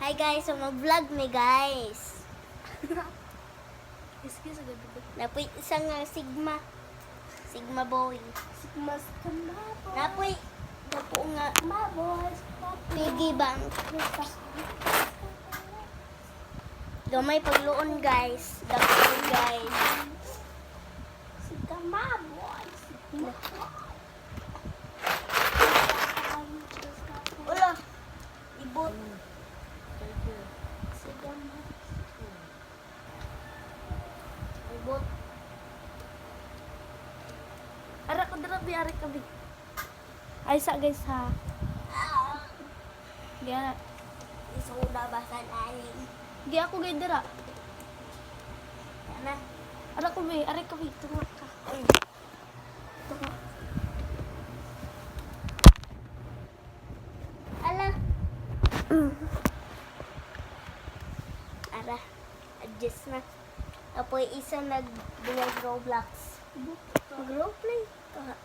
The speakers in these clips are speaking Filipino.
Hi guys, so mag-vlog mi guys. Excuse me. Napoy isang Sigma. Sigma boy. Sigma boy. Napoy dapo nga Boys. piggy bank. Gamay pagluon guys. Dapo guys. Sigma boys. Ulo. Ibot. Sigma. Ibot. Ara ko dira bi ari kabi. Ay sa guys ha. Giya. Isuda basan aling. Giya ako gay dira. Kana. Ara ko bi ari kabi tungak ka. Tungak. Ala. Ara. Adjust na. Apoy isa nag-duwag Roblox. Mag-roleplay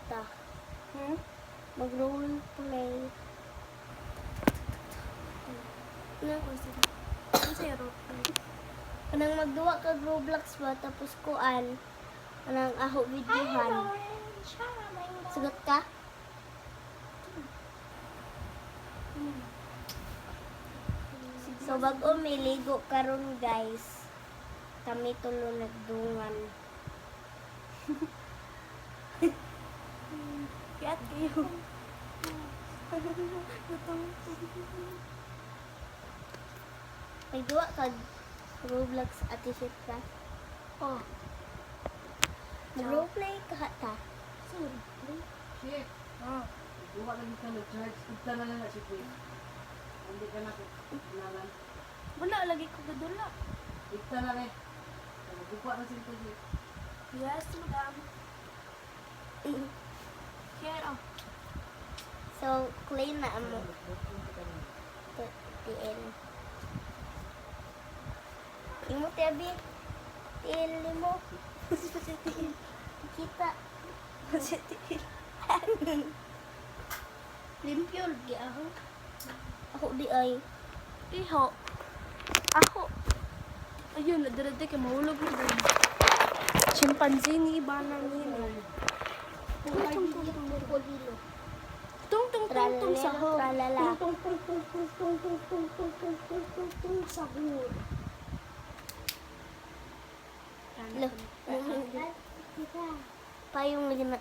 ta. Mag-roleplay. Ano sa aeroplane? Kanang magduwa ka Roblox ba tapos kuan kanang aho videohan. Sugot ka? So bago miligo karon guys. Kami tulo nagdungan. Kiyat kayo. Nagduwa ka Roblox ati shit ka. Oh. Mag-roleplay ka ta. Shit. Oh. Buka lagi ka nag-charge. Igta na lang na si Queen. Hindi ka na kinalan. Wala lagi ko gadula. Igta na rin. Buka na si Queen. Yes, madam. Here oh. So clean na amo. TL. Imo tabi. TL mo. Kita. Limpyo lagi ako. Ako di ay. Iho. Ako. Ayun, nadarada kay mahulog mo doon. Chimpanzee ni iba na nila. Tung tung tung tung sa ho. Tralala. Tung tung tung tung tung tung tung tung tung tung tung tung sa ho. Lo. Payong lagi na.